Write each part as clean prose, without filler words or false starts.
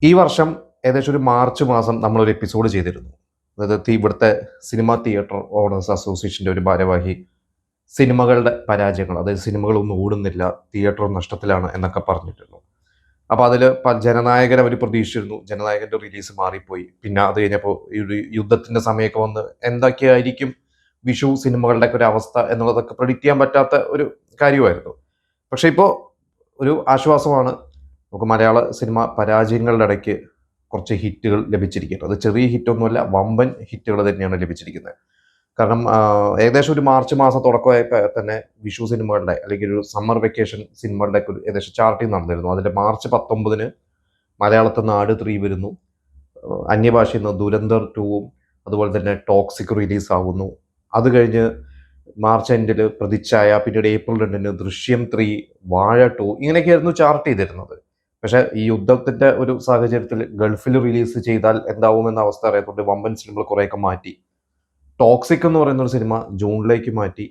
ഈ വർഷം ഏകദേശം ഒരു മാർച്ച് മാസം നമ്മളൊരു എപ്പിസോഡ് ചെയ്തിരുന്നു. അതായത് ഇവിടുത്തെ സിനിമ തിയേറ്റർ ഓണേഴ്സ് അസോസിയേഷൻ്റെ ഒരു ഭാരവാഹി സിനിമകളുടെ പരാജയങ്ങൾ, അതായത് സിനിമകളൊന്നും ഓടുന്നില്ല, തിയേറ്റർ നഷ്ടത്തിലാണ് എന്നൊക്കെ പറഞ്ഞിരുന്നു. അപ്പോൾ അതിൽ ജനനായകൻ അവർ പ്രതീക്ഷിച്ചിരുന്നു. ജനനായകൻ്റെ റിലീസ് മാറിപ്പോയി. പിന്നെ അത് കഴിഞ്ഞപ്പോൾ ഈ ഒരു യുദ്ധത്തിൻ്റെ സമയമൊക്കെ വന്ന് എന്തൊക്കെയായിരിക്കും വിഷു സിനിമകളുടെയൊക്കെ ഒരു അവസ്ഥ എന്നുള്ളതൊക്കെ പ്രെഡിക്റ്റ് ചെയ്യാൻ പറ്റാത്ത ഒരു കാര്യമായിരുന്നു. പക്ഷേ ഇപ്പോൾ ഒരു ആശ്വാസമാണ്. നമുക്ക് മലയാള സിനിമ പരാജയങ്ങളുടെ ഇടയ്ക്ക് കുറച്ച് ഹിറ്റുകൾ ലഭിച്ചിരിക്കുന്നത്. അത് ചെറിയ ഹിറ്റൊന്നുമല്ല, വമ്പൻ ഹിറ്റുകൾ തന്നെയാണ് ലഭിച്ചിരിക്കുന്നത്. കാരണം ഏകദേശം ഒരു മാർച്ച് മാസം തുടക്കമായപ്പോൾ തന്നെ വിഷു സിനിമകളുടെ അല്ലെങ്കിൽ ഒരു സമ്മർ വെക്കേഷൻ സിനിമകളുടെ ഒക്കെ ഒരു ഏകദേശം ചാർട്ടിങ് നടന്നിരുന്നു. അതിൻ്റെ മാർച്ച് 19 മലയാളത്തിൽ നിന്ന് ആട് 3 വരുന്നു. അന്യഭാഷയിൽ നിന്ന് ദുരന്തർ 2ഉം അതുപോലെ തന്നെ ടോക്സിക് റിലീസാവുന്നു. അത് കഴിഞ്ഞ് മാർച്ച് എൻഡിൽ പ്രതിച്ഛായ, പിന്നീട് ഏപ്രിൽ 2 ദൃശ്യം 3, വാഴ 2 ഇങ്ങനെയൊക്കെയായിരുന്നു ചാർട്ട് ചെയ്തിരുന്നത്. പക്ഷേ ഈ യുദ്ധത്തിൻ്റെ ഒരു സാഹചര്യത്തിൽ ഗൾഫിൽ റിലീസ് ചെയ്താൽ എന്താവുമെന്ന അവസ്ഥ അറിയാത്തതുകൊണ്ട് വമ്പൻ സിനിമകൾ കുറേയൊക്കെ മാറ്റി. ടോക്സിക് എന്ന് പറയുന്ന ഒരു സിനിമ ജൂണിലേക്ക് മാറ്റി.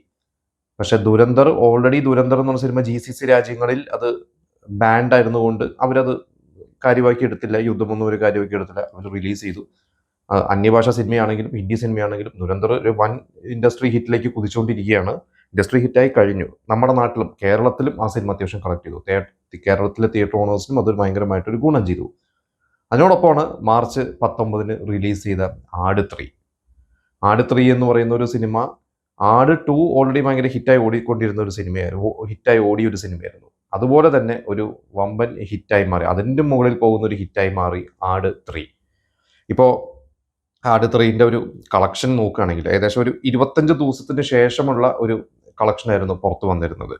പക്ഷേ ദുരന്തർ എന്ന് പറഞ്ഞ സിനിമ GCC രാജ്യങ്ങളിൽ അത് ബാൻഡ് ആയിരുന്നുകൊണ്ട് അവരത് കാര്യമാക്കി എടുത്തില്ല. യുദ്ധമൊന്നും ഒരു കാര്യമാക്കി എടുത്തില്ല. അവർ റിലീസ് ചെയ്തു. അന്യഭാഷാ സിനിമയാണെങ്കിലും ഹിന്ദി സിനിമയാണെങ്കിലും ദുരന്തർ ഒരു വൻ ഇൻഡസ്ട്രി ഹിറ്റിലേക്ക് കുതിച്ചുകൊണ്ടിരിക്കുകയാണ്. ഇൻഡസ്ട്രി ഹിറ്റായി കഴിഞ്ഞു. നമ്മുടെ നാട്ടിലും കേരളത്തിലും ആ സിനിമ അത്യാവശ്യം കളക്ട് ചെയ്തു. കേരളത്തിലെ തിയേറ്റർ ഓണേഴ്സിനും അതൊരു ഭയങ്കരമായിട്ടൊരു ഗുണം ചെയ്തു. അതിനോടൊപ്പമാണ് മാർച്ച് 19 റിലീസ് ചെയ്ത ആട് 3. ആട് 3 എന്ന് പറയുന്ന ഒരു സിനിമ, ആട് 2 ഓൾറെഡി ഭയങ്കര ഹിറ്റായി ഓടിക്കൊണ്ടിരുന്ന ഒരു സിനിമയായിരുന്നു, ഹിറ്റായി ഓടിയ ഒരു സിനിമയായിരുന്നു. അതുപോലെ തന്നെ ഒരു വമ്പൻ ഹിറ്റായി മാറി, അതിൻ്റെ മുകളിൽ പോകുന്ന ഒരു ഹിറ്റായി മാറി ആട് 3. ഇപ്പോൾ ആട് 3ൻ്റെ ഒരു കളക്ഷൻ നോക്കുകയാണെങ്കിൽ ഏകദേശം ഒരു 25 ദിവസത്തിന് ശേഷമുള്ള ഒരു കളക്ഷനായിരുന്നു പുറത്ത് വന്നിരുന്നത്.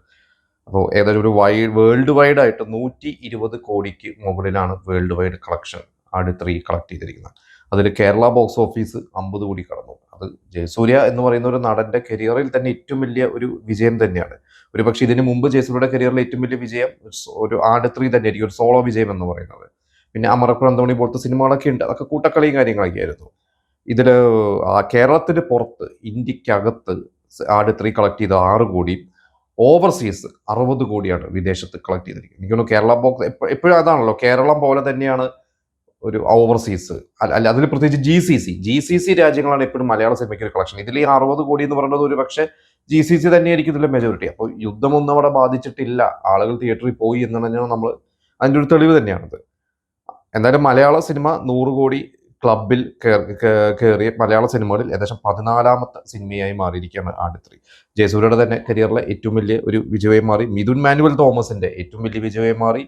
അപ്പോൾ ഏകദേശം ഒരു വേൾഡ് വൈഡ് ആയിട്ട് 120 കോടിക്ക് മുകളിലാണ് വേൾഡ് വൈഡ് കളക്ഷൻ ആട് 3 കളക്ട് ചെയ്തിരിക്കുന്നത്. അതിൽ കേരള ബോക്സ് ഓഫീസ് 50 കോടി കടന്നു. അത് ജയസൂര്യ എന്ന് പറയുന്ന ഒരു നടൻ്റെ കരിയറിൽ തന്നെ ഏറ്റവും വലിയ ഒരു വിജയം തന്നെയാണ്. ഒരു പക്ഷേ ഇതിന് മുമ്പ് ജയസൂര്യയുടെ കരിയറിലെ ഏറ്റവും വലിയ വിജയം ഒരു ആട് 3 തന്നെയായിരിക്കും, ഒരു സോളോ വിജയം എന്ന് പറയുന്നത്. പിന്നെ അമരപ്പുറം അന്തോണി പോലത്തെ സിനിമകളൊക്കെ ഉണ്ട്, അതൊക്കെ കൂട്ടക്കളിയും കാര്യങ്ങളൊക്കെ ആയിരുന്നു. ഇതിൽ കേരളത്തിന് പുറത്ത്, ഇന്ത്യക്കകത്ത് ആട് 3 കളക്ട് ചെയ്ത 6 കോടി, ഓവർസീസ് 60 കോടിയാണ് വിദേശത്ത് കളക്ട് ചെയ്തിരിക്കുന്നത്. എനിക്ക് തോന്നുന്നു കേരള ബോക്സ് എപ്പോഴും അതാണല്ലോ, കേരളം പോലെ തന്നെയാണ് ഒരു ഓവർസീസ്. അല്ല, അതിൽ പ്രത്യേകിച്ച് GCC രാജ്യങ്ങളാണ് എപ്പോഴും മലയാള സിനിമയ്ക്ക് ഒരു കളക്ഷൻ. ഇതിൽ ഈ 60 കോടി എന്ന് പറയുന്നത് ഒരു പക്ഷേ GCC തന്നെയായിരിക്കും ഇതിലെ മെജോറിറ്റി. അപ്പോൾ യുദ്ധമൊന്നും അവിടെ ബാധിച്ചിട്ടില്ല, ആളുകൾ തിയേറ്ററിൽ പോയി എന്ന് തന്നെയാണ് നമ്മൾ അതിൻ്റെ ഒരു തെളിവ് തന്നെയാണത്. എന്തായാലും മലയാള സിനിമ 100 കോടി ക്ലബിൽ കയറിയ മലയാള സിനിമകളിൽ ഏകദേശം 14ാമത്തെ സിനിമയായി മാറിയിരിക്കുകയാണ് ആട് 3. ജയസൂര്യയുടെ തന്നെ കരിയറിലെ ഏറ്റവും വലിയ ഒരു വിജയമായി മാറി. മിഥുൻ മാനുവൽ തോമസിന്റെ ഏറ്റവും വലിയ വിജയമായി മാറി.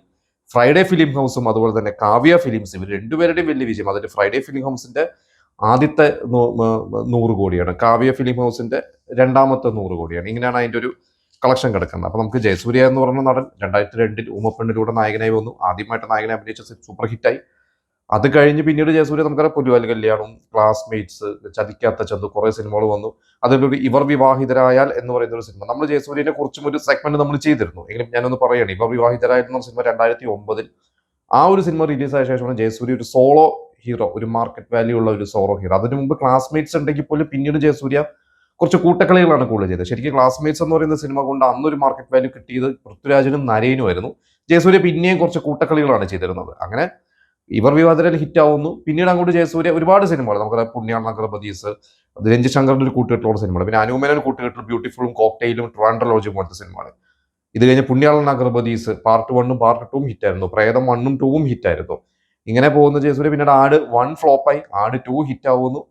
ഫ്രൈഡേ ഫിലിം ഹൗസും അതുപോലെ തന്നെ കാവ്യ ഫിലിംസ്, ഇവർ രണ്ടുപേരുടെയും വലിയ വിജയം. അതിൽ ഫ്രൈഡേ ഫിലിം ഹൗസിന്റെ ആദ്യത്തെ 100 കോടിയാണ്, കാവ്യ ഫിലിം ഹൗസിന്റെ രണ്ടാമത്തെ 100 കോടിയാണ്. ഇങ്ങനെയാണ് അതിൻ്റെ ഒരു കളക്ഷൻ കിടക്കുന്നത്. അപ്പോൾ നമുക്ക് ജയസൂര്യ എന്ന് പറയുന്ന നടൻ 2002 ഊമപ്പെണ്ണിലൂടെ നായകനായി വന്നു. ആദ്യമായിട്ട് നായകനെ അഭിനയിച്ച സൂപ്പർ ഹിറ്റായി. അത് കഴിഞ്ഞ് പിന്നീട് ജയസൂര്യ നമുക്കറിയാം പുലിവാൽ കല്യാണം, ക്ലാസ്മേറ്റ്സ്, ചതിക്കാത്ത ചന്തു, കുറേ സിനിമകൾ വന്നു. അതിലൊരു ഇവർ വിവാഹിതരായാൽ എന്ന് പറയുന്ന ഒരു സിനിമ, നമ്മൾ ജയസൂര്യനെ കുറിച്ചും ഒരു സെഗ്മെന്റ് നമ്മൾ ചെയ്തിരുന്നു. എങ്കിലും ഞാനൊന്ന് പറയുകയാണ്, ഇവർ വിവാഹിതരായാൽ എന്ന സിനിമ 2009 ആ ഒരു സിനിമ റിലീസായ ശേഷമാണ് ജയസൂര്യ ഒരു സോളോ ഹീറോ, ഒരു മാർക്കറ്റ് വാല്യൂ ഉള്ള ഒരു സോളോ ഹീറോ. അതിനു മുമ്പ് ക്ലാസ്മേറ്റ്സ് ഉണ്ടെങ്കിൽ പോലും പിന്നീട് ജയസൂര്യ കുറച്ച് കൂട്ടക്കളികളാണ് കൂടുതൽ ചെയ്തത്. ശരിക്കും ക്ലാസ്മേറ്റ്സ് എന്ന് പറയുന്ന സിനിമ കൊണ്ട് അന്നൊരു മാർക്കറ്റ് വാല്യൂ കിട്ടിയത് പൃഥ്വിരാജിനും നരേനുമായിരുന്നു. ജയസൂര്യ പിന്നെയും കുറച്ച് കൂട്ടക്കളികളാണ് ചെയ്തിരുന്നത്. അങ്ങനെ ഇവർ വിവാദത്തിൽ ഹിറ്റാവുന്നു. പിന്നീട് അങ്ങോട്ട് ജയസൂര്യ ഒരുപാട് സിനിമകൾ, നമുക്കറിയാം പുണ്യാളൻ അഗർബദീസ്, രഞ്ജിത് ശങ്കറിന്റെ ഒരു കൂട്ടുകെട്ടിലുള്ള സിനിമകൾ, പിന്നെ അനുമേനൻ കൂട്ടുകെട്ടിൽ ബ്യൂട്ടിഫുളും കോക്ടെയിലും ട്രാൻഡ്രലോജിയും പോലത്തെ സിനിമകൾ. ഇത് കഴിഞ്ഞ് പുണ്യാളൻ അഗർബദീസ് പാർട്ട് 1ഉം പാർട്ട് 2ഉം ഹിറ്റായിരുന്നു, പ്രേതം 1ഉം 2ഉം ഹിറ്റായിരുന്നു. ഇങ്ങനെ പോകുന്ന ജയസൂര്യ പിന്നീട് ആട് 1 ഫ്ലോപ്പായി, ആട് 2 ഹിറ്റാവുന്നു.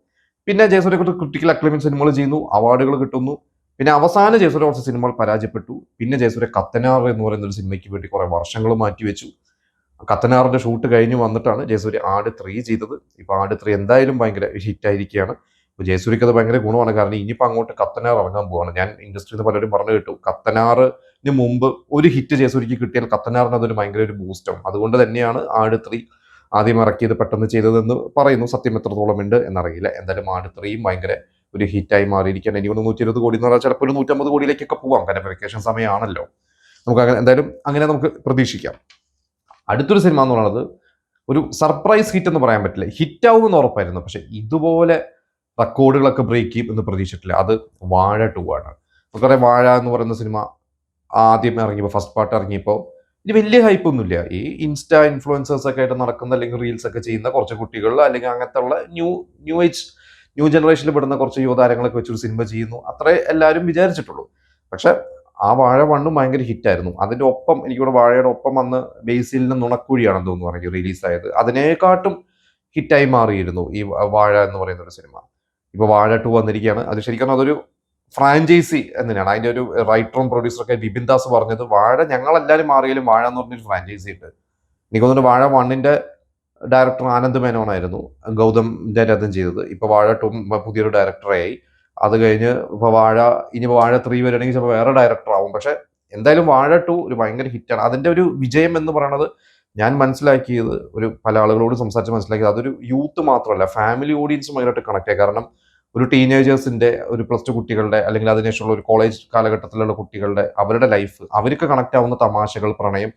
പിന്നെ ജയസൂര്യ ക്രിട്ടിക്കൽ അക്ലൈമൻ സിനിമകൾ ചെയ്യുന്നു, അവാർഡുകൾ കിട്ടുന്നു. പിന്നെ അവസാന ജയസൂര്യ കുറച്ച് സിനിമകൾ പരാജയപ്പെട്ടു. പിന്നെ ജയസൂര്യ കത്തനാർ എന്ന് പറയുന്ന ഒരു സിനിമയ്ക്ക് വേണ്ടി കുറെ വർഷങ്ങൾ മാറ്റിവെച്ചു. കത്തനാറിന്റെ ഷൂട്ട് കഴിഞ്ഞ് വന്നിട്ടാണ് ജയസൂര്യ ആട് 3 ചെയ്തത്. ഇപ്പൊ ആട് 3 എന്തായാലും ഭയങ്കര ഹിറ്റായിരിക്കുകയാണ്. ഇപ്പോൾ ജയസൂര്യക്ക് അത് ഭയങ്കര ഗുണമാണ്. കാരണം ഇനിയിപ്പോൾ അങ്ങോട്ട് കത്തനാർ ഇറങ്ങാൻ പോവാണ്. ഞാൻ ഇൻഡസ്ട്രിയിൽ നിന്ന് പലരും പറഞ്ഞു കേട്ടു, കത്തനാറിന് മുമ്പ് ഒരു ഹിറ്റ് ജയസൂര്യക്ക് കിട്ടിയാൽ കത്തനാറിന് അതൊരു ഭയങ്കര ഒരു ബൂസ്റ്റാവും. അതുകൊണ്ട് തന്നെയാണ് ആട് 3 ആദ്യം ഇറക്കിയത്, പെട്ടെന്ന് ചെയ്തതെന്ന് പറയുന്നു. സത്യം എത്രത്തോളം ഉണ്ട് എന്നറിയില്ല. എന്തായാലും ആട് 3യും ഭയങ്കര ഒരു ഹിറ്റായി മാറിയിരിക്കുകയാണ്. ഇനി 120 കോടി എന്ന് പറഞ്ഞാൽ ചിലപ്പോൾ ഒരു 150 കോടിയിലേക്കൊക്കെ പോവാം. കാരണം വെക്കേഷൻ സമയമാണല്ലോ. നമുക്ക് അങ്ങനെ നമുക്ക് പ്രതീക്ഷിക്കാം. അടുത്തൊരു സിനിമ എന്ന് പറയുന്നത് ഒരു സർപ്രൈസ് ഹിറ്റ് എന്ന് പറയാൻ പറ്റില്ല, ഹിറ്റാവുമെന്ന് ഉറപ്പായിരുന്നു. പക്ഷെ ഇതുപോലെ റെക്കോർഡുകളൊക്കെ ബ്രേക്ക് ചെയ്യും എന്ന് പ്രതീക്ഷിച്ചിട്ടില്ല. അത് വാഴ 2 ആണ്. നമുക്കറിയാം, വാഴ എന്ന് പറയുന്ന സിനിമ ആദ്യം ഇറങ്ങിയപ്പോൾ, ഫസ്റ്റ് പാർട്ട് ഇറങ്ങിയപ്പോൾ ഇനി വലിയ ഹൈപ്പൊന്നുമില്ല. ഈ ഇൻസ്റ്റാ ഇൻഫ്ലുവൻസേഴ്സ് ഒക്കെ ആയിട്ട് നടക്കുന്ന അല്ലെങ്കിൽ റീൽസ് ഒക്കെ ചെയ്യുന്ന കുറച്ച് കുട്ടികൾ അല്ലെങ്കിൽ അങ്ങനത്തെ ഉള്ള ന്യൂ ഏജ് ന്യൂ ജനറേഷനിൽ പെടുന്ന കുറച്ച് യുവതാരങ്ങളൊക്കെ വെച്ചൊരു സിനിമ ചെയ്യുന്നു, അത്രേ എല്ലാവരും വിചാരിച്ചിട്ടുള്ളൂ. പക്ഷെ ആ വാഴ വണ്ണും ഭയങ്കര ഹിറ്റായിരുന്നു. അതിന്റെ ഒപ്പം എനിക്കിവിടെ വാഴയുടെ ഒപ്പം വന്ന് ബേസിലിന് നുണക്കുഴിയാണെന്ന് തോന്നുന്നു പറഞ്ഞ് റിലീസായത്. അതിനെക്കാട്ടും ഹിറ്റായി മാറിയിരുന്നു ഈ വാഴ എന്ന് പറയുന്ന ഒരു സിനിമ. ഇപ്പൊ വാഴ 2 വന്നിരിക്കുകയാണ്. അത് ശരിക്കും അതൊരു ഫ്രാഞ്ചൈസി എന്നതിനാണ് അതിന്റെ ഒരു റൈറ്ററും പ്രൊഡ്യൂസറൊക്കെ ബിപിൻ ദാസ് പറഞ്ഞത്. വാഴ ഞങ്ങളെല്ലാവരും മാറിയാലും വാഴ എന്ന് പറഞ്ഞൊരു ഫ്രാഞ്ചൈസി ഉണ്ട്. എനിക്ക് തോന്നുന്നു വാഴ 1ന്റെ ഡയറക്ടർ ആനന്ദ് മേനോനായിരുന്നു ഗൗതമിന്റെ രഥം ചെയ്തത്. ഇപ്പൊ വാഴ 2 പുതിയൊരു ഡയറക്ടറായി. അത് കഴിഞ്ഞ് ഇപ്പൊ ഇനി വാഴ 3 വരികയാണെങ്കിൽ ചിലപ്പോൾ വേറെ ഡയറക്ടർ ആവും. പക്ഷെ എന്തായാലും വാഴ 2 ഒരു ഭയങ്കര ഹിറ്റാണ്. അതിന്റെ ഒരു വിജയം എന്ന് പറയുന്നത് ഞാൻ മനസ്സിലാക്കിയത്, പല ആളുകളോട് സംസാരിച്ച് മനസ്സിലാക്കിയത്, അതൊരു യൂത്ത് മാത്രമല്ല ഫാമിലി ഓഡിയൻസുമായിട്ട് കണക്ട് ആയി. കാരണം ഒരു ടീനേജേഴ്സിന്റെ, ഒരു +2 കുട്ടികളുടെ, അല്ലെങ്കിൽ അതിനുശേഷമുള്ള ഒരു കോളേജ് കാലഘട്ടത്തിലുള്ള കുട്ടികളുടെ അവരുടെ ലൈഫ്, അവർക്ക് കണക്ട് ആവുന്ന തമാശകൾ, പ്രണയം,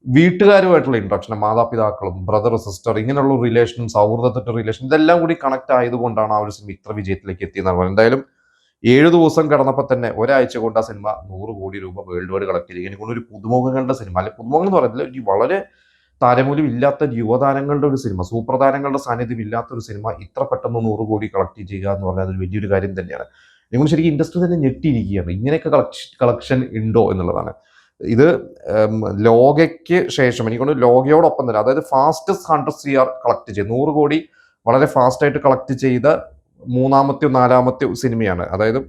വീട്ടുകാരുമായിട്ടുള്ള ഇൻട്രാക്ഷൻ, മാതാപിതാക്കളും ബ്രദർ സിസ്റ്റർ ഇങ്ങനെയുള്ള റിലേഷനും സൗഹൃദത്തിന്റെ റിലേഷൻ, ഇതെല്ലാം കൂടി കണക്ട് ആയതുകൊണ്ടാണ് ആ ഒരു സിനിമ ഇത്ര വിജയത്തിലേക്ക് എത്തിയെന്നാണ് പറയുന്നത്. എന്തായാലും 7 ദിവസം കടന്നപ്പോൾ തന്നെ ഒരാഴ്ച കൊണ്ട് ആ സിനിമ 100 കോടി രൂപ വേൾഡ് വൈഡ് കളക്ട് ചെയ്തു. എനിക്ക് ഒരു പുതുമുഖങ്ങളുടെ സിനിമ, അല്ലെ പുതുമുഖം എന്ന് പറയുന്നില്ല, ഒരു വളരെ താരമൂല്യം ഇല്ലാത്ത യുവതാരങ്ങളുടെ ഒരു സിനിമ, സൂപ്പർ താരങ്ങളുടെ സാന്നിധ്യം ഇല്ലാത്ത ഒരു സിനിമ ഇത്ര പെട്ടെന്ന് 100 കോടി കളക്ട് ചെയ്യുക എന്ന് പറഞ്ഞാൽ അതൊരു വലിയൊരു കാര്യം തന്നെയാണ്. നിങ്ങൾ ശരിക്കും ഇൻഡസ്ട്രി തന്നെ ഞെട്ടിയിരിക്കുകയാണ്, ഇങ്ങനെയൊക്കെ കളക്ഷൻ ഉണ്ടോ എന്നുള്ളതാണ്. ഇത് ലോകയ്ക്ക് ശേഷം എനിക്ക് തോന്നുന്നു ലോകയോടൊപ്പം തന്നെ, അതായത് ഫാസ്റ്റസ്റ്റ് 100 CR കളക്ട് ചെയ്ത് 100 കോടി വളരെ ഫാസ്റ്റായിട്ട് കളക്ട് ചെയ്ത 3-ാമത്തെയോ 4-ാമത്തെയോ സിനിമയാണ്. അതായത്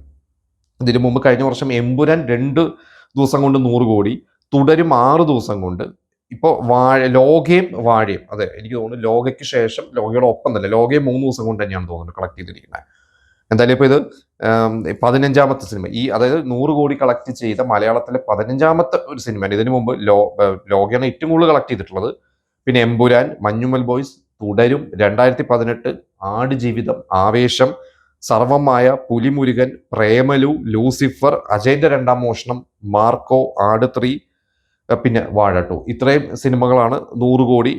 ഇതിനു മുമ്പ് കഴിഞ്ഞ വർഷം എമ്പുരാൻ 2 ദിവസം കൊണ്ട് 100 കോടി, തുടരും 6 ദിവസം കൊണ്ട്. ഇപ്പോൾ ലോകയും വാഴയും, അതെ എനിക്ക് തോന്നുന്നു ലോകയ്ക്ക് ശേഷം, ലോകയുടെ ഒപ്പം തന്നെ ലോകയും 3 ദിവസം കൊണ്ട് തന്നെയാണ് തോന്നുന്നത് കളക്ട് ചെയ്തിരിക്കുന്നത്. എന്തായാലും ഇപ്പോൾ ഇത് 15ാമത്തെ സിനിമ, അതായത് 100 കോടി കളക്ട് ചെയ്ത മലയാളത്തിലെ 15ാമത്തെ ഒരു സിനിമയാണ്. ഇതിനു മുമ്പ് ലോകയാണ് ഏറ്റവും കൂടുതൽ കളക്ട് ചെയ്തിട്ടുള്ളത്. പിന്നെ എമ്പുരാൻ, മഞ്ഞുമൽ ബോയ്സ്, തുടരും, 2018, ആടുജീവിതം, ആവേശം, സർവമായ, പുലിമുരുകൻ, പ്രേമലു, ലൂസിഫർ, അജയന്റെ 2ാം മോഷണം, മാർക്കോ, ആട് 3, പിന്നെ വാഴ 2. ഇത്രയും സിനിമകളാണ് 100 കോടി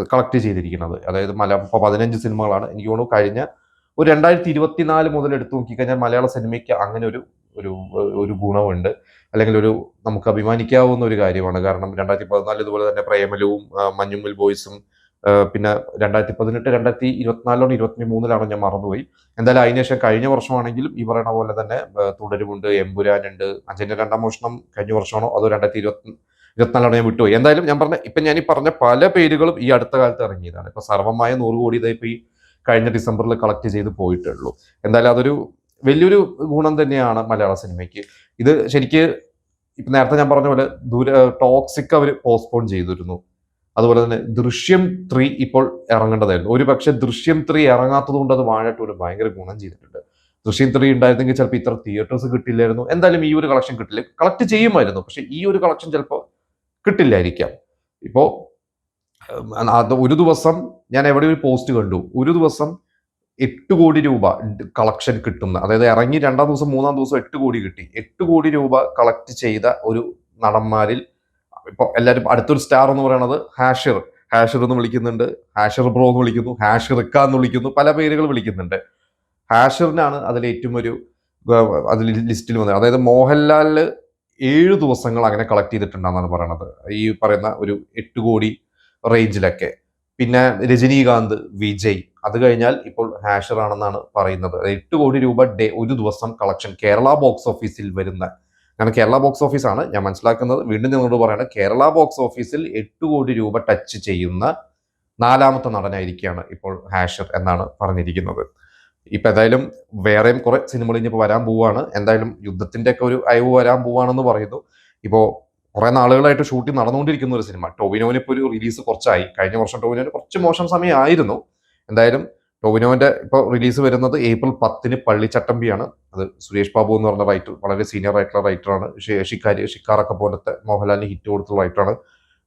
കളക്ട് ചെയ്തിരിക്കുന്നത്. അതായത് ഇപ്പോൾ 15 സിനിമകളാണ്. എനിക്ക് തോന്നുന്നു കഴിഞ്ഞ ഒരു 2024 മുതൽ എടുത്തു നോക്കിക്കഴിഞ്ഞാൽ മലയാള സിനിമയ്ക്ക് അങ്ങനെ ഒരു ഗുണമുണ്ട്, അല്ലെങ്കിൽ നമുക്ക് അഭിമാനിക്കാവുന്ന ഒരു കാര്യമാണ്. കാരണം 2014 ഇതുപോലെ തന്നെ പ്രേമലുവും മഞ്ഞുമ്മൽ ബോയ്സും, പിന്നെ 2018, 2024 23 ഞാൻ മറന്നുപോയി. എന്തായാലും അതിനുശേഷം കഴിഞ്ഞ വർഷമാണെങ്കിലും ഈ പറയുന്ന പോലെ തന്നെ തുടരുമുണ്ട്, എമ്പുരാനുണ്ട്, അജയന്റെ 2ാം മോഷണം കഴിഞ്ഞ വർഷമാണോ അതോ 2024 ഞാൻ വിട്ടുപോയി. എന്തായാലും ഞാൻ ഈ പറഞ്ഞ പല പേരുകളും ഈ അടുത്ത കാലത്ത് ഇറങ്ങിയതാണ്. ഇപ്പൊ സർവമായ 100 കോടി ഇപ്പൊ ഈ കഴിഞ്ഞ ഡിസംബറിൽ കളക്ട് ചെയ്ത് പോയിട്ടുള്ളൂ. എന്തായാലും അതൊരു വലിയൊരു ഗുണം തന്നെയാണ് മലയാള സിനിമയ്ക്ക്. ഇത് ശരിക്ക് ഇപ്പൊ നേരത്തെ ഞാൻ പറഞ്ഞ പോലെ ടോക്സിക് അവർ പോസ്റ്റ്പോൺ ചെയ്തിരുന്നു. അതുപോലെ തന്നെ ദൃശ്യം 3 ഇപ്പോൾ ഇറങ്ങേണ്ടതായിരുന്നു. ഒരു പക്ഷെ ദൃശ്യം 3 ഇറങ്ങാത്തത് കൊണ്ട് അത് വാഴ 2 ഭയങ്കര ഗുണം ചെയ്തിട്ടുണ്ട്. ദൃശ്യം 3 ഉണ്ടായിരുന്നെങ്കിൽ ചിലപ്പോൾ ഇത്ര തിയേറ്റേഴ്സ് കിട്ടില്ലായിരുന്നു. എന്തായാലും ഈ ഒരു കളക്ഷൻ കിട്ടില്ല, കളക്ട് ചെയ്യുമായിരുന്നു, പക്ഷെ ഈ ഒരു കളക്ഷൻ ചിലപ്പോൾ കിട്ടില്ലായിരിക്കാം. ഇപ്പോ അത് ഒരു ദിവസം ഞാൻ എവിടെ ഒരു പോസ്റ്റ് കണ്ടു, ഒരു ദിവസം 8 കോടി രൂപ കളക്ഷൻ കിട്ടുന്ന, അതായത് ഇറങ്ങി 2ാം ദിവസം 3ാം ദിവസം 8 കോടി കിട്ടി. 8 കോടി രൂപ കളക്ട് ചെയ്ത ഒരു നടന്മാരിൽ ഇപ്പൊ എല്ലാവരും അടുത്തൊരു സ്റ്റാർ എന്ന് പറയുന്നത് ഹാഷിർ എന്ന് വിളിക്കുന്നുണ്ട്, ഹാഷിർ ബ്രോ എന്ന് വിളിക്കുന്നു, ഹാഷിർക്ക എന്ന് വിളിക്കുന്നു, പല പേരുകൾ വിളിക്കുന്നുണ്ട്. ഹാഷിറിനാണ് അതിൽ ഏറ്റവും അതിൽ ലിസ്റ്റിൽ വന്നത്. അതായത് മോഹൻലാലിന് 7 ദിവസങ്ങൾ അങ്ങനെ കളക്ട് ചെയ്തിട്ടുണ്ടെന്നാണ് പറയുന്നത്, ഈ പറയുന്ന ഒരു 8 കോടി റേഞ്ചിലൊക്കെ. പിന്നെ രജനീകാന്ത്, വിജയ്, അത് കഴിഞ്ഞാൽ ഇപ്പോൾ ഹാഷിർ ആണെന്നാണ് പറയുന്നത്. 8 കോടി രൂപ ഒരു ദിവസം കളക്ഷൻ കേരള ബോക്സ് ഓഫീസിൽ വരുന്ന, കാരണം കേരള ബോക്സ് ഓഫീസാണ് ഞാൻ മനസ്സിലാക്കുന്നത്. വീണ്ടും നിങ്ങളോട് പറയണം, കേരള ബോക്സ് ഓഫീസിൽ 8 കോടി രൂപ ടച്ച് ചെയ്യുന്ന 4ാമത്തെ നടനായിരിക്കുകയാണ് ഇപ്പോൾ ഹാഷിർ എന്നാണ് പറഞ്ഞിരിക്കുന്നത്. ഇപ്പൊ എന്തായാലും വേറെയും കുറെ സിനിമകൾ ഇനിയിപ്പോൾ വരാൻ പോവുകയാണ്. എന്തായാലും യുദ്ധത്തിന്റെ ഒക്കെ ഒരു അയവ് വരാൻ പോവുകയാണെന്ന് പറയുന്നു. ഇപ്പോ കുറെ നാളുകളായിട്ട് ഷൂട്ടിംഗ് നടന്നുകൊണ്ടിരിക്കുന്ന ഒരു സിനിമ, ടോവിനോന് ഇപ്പോൾ ഒരു റിലീസ് കുറച്ചായി. കഴിഞ്ഞ വർഷം ടോവിനോന് കുറച്ച് മോശം സമയമായിരുന്നു. എന്തായാലും ടോവിനോന്റെ ഇപ്പോൾ റിലീസ് വരുന്നത് ഏപ്രിൽ 10 പള്ളിച്ചട്ടമ്പിയാണ്. അത് സുരേഷ് ബാബു എന്ന് പറഞ്ഞ റൈറ്റർ, വളരെ സീനിയർ ആയിട്ടുള്ള റൈറ്ററാണ്. ഷിക്കാറൊക്കെ പോലത്തെ മോഹൻലാലിന് ഹിറ്റ് കൊടുത്തുള്ള റൈറ്ററാണ്.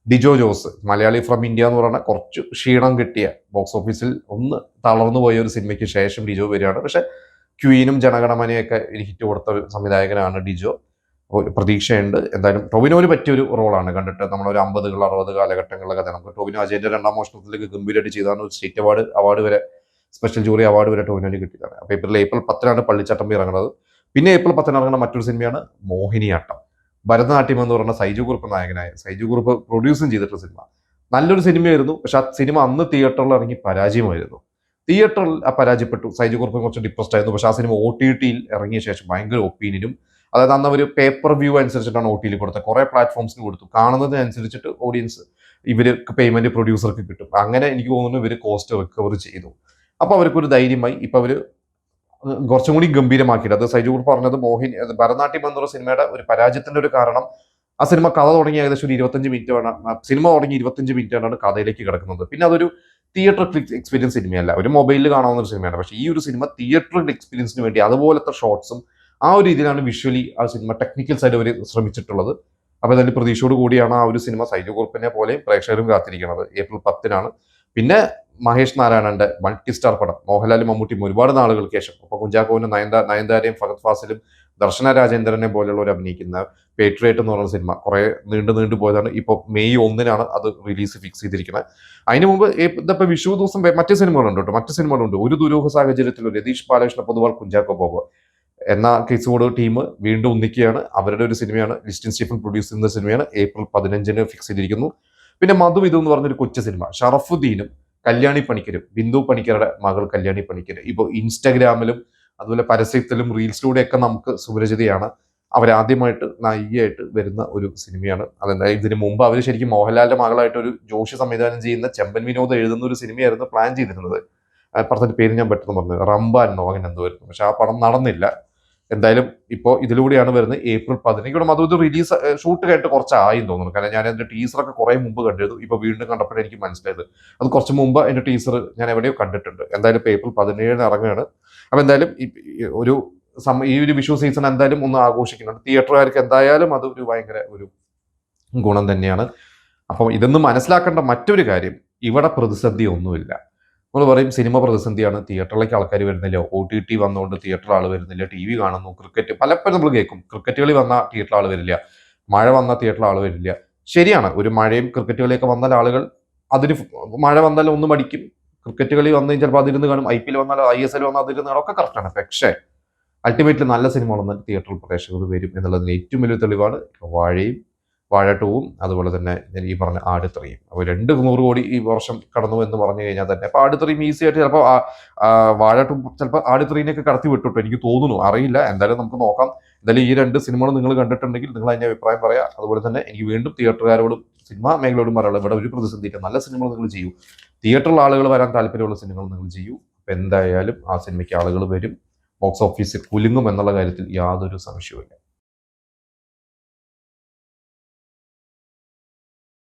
ഡിജോ ജോസ്, മലയാളി ഫ്രം ഇന്ത്യ എന്ന് പറയുന്ന കുറച്ച് ക്ഷീണം കിട്ടിയ, ബോക്സ് ഓഫീസിൽ ഒന്ന് തളർന്നു പോയ ഒരു സിനിമയ്ക്ക് ശേഷം ഡിജോ വരികയാണ്. പക്ഷെ ക്വീനും ജനഗണമനയൊക്കെ ഹിറ്റ് കൊടുത്ത ഒരു സംവിധായകനാണ് ഡിജോ. പ്രതീക്ഷയുണ്ട്. എന്തായാലും ടോവിനോന് പറ്റിയൊരു റോളാണ്. കണ്ടിട്ട് നമ്മളൊരു 50 60 കാലഘട്ടങ്ങളിലെ കഥ. നമുക്ക് ടോവിനോ അജയന്റെ 2ാം മോഷണത്തിലേക്ക് ഗംഭീരമായിട്ട് ചെയ്താണ്. സ്റ്റേറ്റ് അവാർഡ് വരെ, സ്പെഷ്യൽ ജൂറി അവാർഡ് വരെ ടോവിനോന് കിട്ടിയതാണ്. അപ്പോൾ ഏപ്രിൽ 10 പള്ളിച്ചട്ടമ്പി ഇറങ്ങുന്നത്. പിന്നെ ഏപ്രിൽ 10 ഇറങ്ങുന്ന മറ്റൊരു സിനിമയാണ് മോഹിനിയാട്ടം. ഭരതനാട്യം എന്ന് പറയുന്ന സൈജു കുറുപ്പ് നായകനായ സൈജു കുറുപ്പ് പ്രൊഡ്യൂസും ചെയ്തിട്ടുള്ള സിനിമ. നല്ലൊരു സിനിമയായിരുന്നു. പക്ഷെ ആ സിനിമ അന്ന് തിയേറ്ററിൽ ഇറങ്ങി പരാജയമായിരുന്നു. തിയേറ്ററിൽ പരാജയപ്പെട്ടു. സൈജു കുറുപ്പ് കുറച്ച് ഡിപ്രസ്ഡ് ആയിരുന്നു. പക്ഷെ ആ സിനിമ OTT ഇറങ്ങിയ ശേഷം ഭയങ്കര ഒപ്പീനിയനും, അതായത് അന്ന് അവർ പേപ്പർ വ്യൂ അനുസരിച്ചിട്ടാണ് OTT കൊടുത്തത്. കുറെ പ്ലാറ്റ്ഫോംസിന് കൊടുത്തു. കാണുന്നതിനനുസരിച്ചിട്ട് ഓഡിയൻസ് ഇവർക്ക് പേയ്മെന്റ് പ്രൊഡ്യൂസർക്ക് കിട്ടും. അങ്ങനെ എനിക്ക് തോന്നുന്നു ഇവർ കോസ്റ്റ് റിക്കവർ ചെയ്തു. അപ്പൊ അവർക്കൊരു ധൈര്യമായി. ഇപ്പൊ അവര് കുറച്ചും കൂടി ഗംഭീരമാക്കിയിട്ട്, അത് സൈജു കുറുപ്പ് പറഞ്ഞത് ഭരതനാട്യം എന്നുള്ള സിനിമയുടെ ഒരു പരാജയത്തിന്റെ ഒരു കാരണം, ആ സിനിമ കഥ തുടങ്ങി ഏകദേശം ഒരു 25 മിനിറ്റ് വേണം, സിനിമ തുടങ്ങി 25 മിനിറ്റ് ആണ് കഥയിലേക്ക് കിടക്കുന്നത്. പിന്നെ അതൊരു തിയേറ്റർ എക്സ്പീരിയൻസ് സിനിമയല്ല, ഒരു മൊബൈലിൽ കാണാവുന്ന ഒരു സിനിമയാണ്. പക്ഷേ ഈ ഒരു സിനിമ തിയേറ്റർ എക്സ്പീരിയൻസിന് വേണ്ടി അതുപോലത്തെ ഷോട്ട്സും ആ ഒരു രീതിയിലാണ് വിഷ്വലി ആ സിനിമ ടെക്നിക്കൽ സൈഡ് അവർ ശ്രമിച്ചിട്ടുള്ളത്. അപ്പോൾ അതിന്റെ പ്രതീക്ഷയോട് കൂടിയാണ് ആ ഒരു സിനിമ സൈജു കുറുപ്പിനെ പോലെ പ്രേക്ഷകരും കാത്തിരിക്കുന്നത്. ഏപ്രിൽ 10-നാണ്. പിന്നെ മഹേഷ് നാരായണന്റെ മൾട്ടി സ്റ്റാർ പടം, മോഹൻലാലും മമ്മൂട്ടിയും ഒരുപാട് നാളുകൾക്ക് ശേഷം, അപ്പൊ കുഞ്ചാക്കോവിനും നയൻതാരയും ഫഹദ് ഫാസിലും ദർശന രാജേന്ദ്രനെ പോലെയുള്ളവർ അഭിനയിക്കുന്ന പേട്രിയറ്റ് എന്ന് പറയുന്ന സിനിമ കുറെ നീണ്ടു പോയതാണ്. ഇപ്പോൾ മെയ് 1-നാണ് അത് റിലീസ് ഫിക്സ് ചെയ്തിരിക്കുന്നത്. അതിന് മുമ്പ് ഇതിപ്പോ വിഷു ദിവസം മറ്റു സിനിമകളുണ്ട് കേട്ടോ. മറ്റു സിനിമകളുണ്ട്. ഒരു ദുരൂഹ സാഹചര്യത്തിൽ രതീഷ് ബാലകൃഷ്ണ പൊതുവാൾ കുഞ്ചാക്കോ ബോബോ എന്ന കിസ്സോട് ടീം വീണ്ടും ഒന്നിക്കുകയാണ്. അവരുടെ ഒരു സിനിമയാണ്, ലിസ്റ്റിൻ സ്റ്റീഫൻ പ്രൊഡ്യൂസ് ചെയ്യുന്ന സിനിമയാണ്. ഏപ്രിൽ 15-ന് ഫിക്സ് ചെയ്തിരിക്കുന്നു. പിന്നെ മധുവിധു എന്ന് പറഞ്ഞൊരു കൊച്ചു സിനിമ, ഷറഫുദ്ദീനും കല്യാണി പണിക്കരും, ബിന്ദു പണിക്കരുടെ മകൾ കല്യാണി പണിക്കർ ഇപ്പോൾ ഇൻസ്റ്റാഗ്രാമിലും അതുപോലെ പരസ്യത്തിലും റീൽസിലൂടെയൊക്കെ നമുക്ക് സുപരിചിതയാണ്. അവരാദ്യമായിട്ട് നായികയായിട്ട് വരുന്ന ഒരു സിനിമയാണ്. അതെന്താ, ഇതിന് മുമ്പ് അവർ ശരിക്കും മോഹൻലാലിന്റെ മകളായിട്ട് ഒരു ജോഷി സംവിധാനം ചെയ്യുന്ന ചെമ്പൻ വിനോദ് എഴുതുന്ന ഒരു സിനിമയായിരുന്നു പ്ലാൻ ചെയ്തിരുന്നത്. പറഞ്ഞ പേര് ഞാൻ പെട്ടെന്ന് പറഞ്ഞു, റംബാൻ നോവൻ എന്തോ വരുന്നു. പക്ഷെ ആ പടം നടന്നില്ല. എന്തായാലും ഇപ്പോൾ ഇതിലൂടെയാണ് വരുന്നത്. ഏപ്രിൽ 10 ഇവിടെ അത് റിലീസ് ഷൂട്ട് കഴിഞ്ഞിട്ട് കുറച്ചായി തോന്നുന്നു. കാരണം ഞാൻ അതിന്റെ ടീസറൊക്കെ കുറെ മുമ്പ് കണ്ടിരുന്നു. ഇപ്പൊ വീണ്ടും കണ്ടപ്പോഴേ എനിക്ക് മനസ്സിലായത് അത് കുറച്ച് മുമ്പ് അതിന്റെ ടീസർ ഞാൻ എവിടെയോ കണ്ടിട്ടുണ്ട്. എന്തായാലും ഇപ്പോൾ ഏപ്രിൽ 17-ന് ഇറങ്ങുകയാണ്. അപ്പൊ എന്തായാലും ഒരു ഈ ഒരു വിഷു സീസൺ എന്തായാലും ഒന്ന് ആഘോഷിക്കുന്നുണ്ട്. തിയേറ്ററുകാർക്ക് എന്തായാലും അത് ഒരു ഭയങ്കര ഒരു ഗുണം തന്നെയാണ്. അപ്പം ഇതൊന്നും മനസ്സിലാക്കേണ്ട മറ്റൊരു കാര്യം, ഇവിടെ പ്രതിസന്ധി ഒന്നുമില്ല. നമ്മൾ പറയും സിനിമ പ്രതിസന്ധിയാണ്, തിയേറ്ററിലേക്ക് ആൾക്കാർ വരുന്നില്ല, OTT വന്നുകൊണ്ട് തിയേറ്ററിൽ ആൾ വരുന്നില്ല, TV കാണുന്നു, ക്രിക്കറ്റ് പലപ്പോഴും നമ്മൾ കേൾക്കും, ക്രിക്കറ്റ് കളി വന്നാൽ തിയേറ്ററിൽ ആൾ വരില്ല, മഴ വന്നാൽ തിയേറ്ററിൽ ആൾ വരില്ല. ശരിയാണ്, ഒരു മഴയും ക്രിക്കറ്റ് കളിയൊക്കെ വന്നാൽ ആളുകൾ അതിന്, മഴ വന്നാൽ ഒന്ന് മടിക്കും, ക്രിക്കറ്റ് കളി വന്നു ചിലപ്പോൾ അതിരുന്ന് കാണും, IPL വന്നാൽ ISL വന്നാൽ അതിരുന്ന് കാണും, ഒക്കെ കറക്റ്റാണ്. പക്ഷേ അൾട്ടിമേറ്റ്ലി നല്ല സിനിമകൾ വന്നാൽ തിയേറ്ററിൽ പ്രേക്ഷകർ വരും എന്നുള്ളതിന് ഏറ്റവും വലിയ തെളിവാണ് വാഴയും, വാഴ 2-ഉം അതുപോലെ തന്നെ ഞാൻ ഈ പറഞ്ഞ ആട് 3-യും. അപ്പോൾ 200 കോടി ഈ വർഷം കടന്നു എന്ന് പറഞ്ഞു കഴിഞ്ഞാൽ തന്നെ അപ്പോൾ ആട് 3 ഈസി ആയിട്ട് ചിലപ്പോൾ വാഴ 2 ചിലപ്പോൾ ആട് 3-നെയൊക്കെ കടത്തി വിട്ടിട്ടോ എനിക്ക് തോന്നുന്നു, അറിയില്ല. എന്തായാലും നമുക്ക് നോക്കാം. എന്തായാലും ഈ 2 സിനിമകൾ നിങ്ങൾ കണ്ടിട്ടുണ്ടെങ്കിൽ നിങ്ങൾ അതിൻ്റെ അഭിപ്രായം പറയാം. അതുപോലെ തന്നെ എനിക്ക് വീണ്ടും തിയേറ്ററുകാരോടും സിനിമാ മേഖലയോടും പറയാനുള്ളത്, ഇവിടെ ഒരു പ്രതിസന്ധിയില്ല, നല്ല സിനിമകൾ നിങ്ങൾ ചെയ്യൂ, തിയേറ്ററിൽ ആളുകൾ വരാൻ താല്പര്യമുള്ള സിനിമകൾ നിങ്ങൾ ചെയ്യൂ. അപ്പോൾ എന്തായാലും ആ സിനിമയ്ക്ക് ആളുകൾ വരും, ബോക്സ് ഓഫീസിൽ കുലുങ്ങും എന്നുള്ള കാര്യത്തിൽ യാതൊരു സംശയവുമില്ല.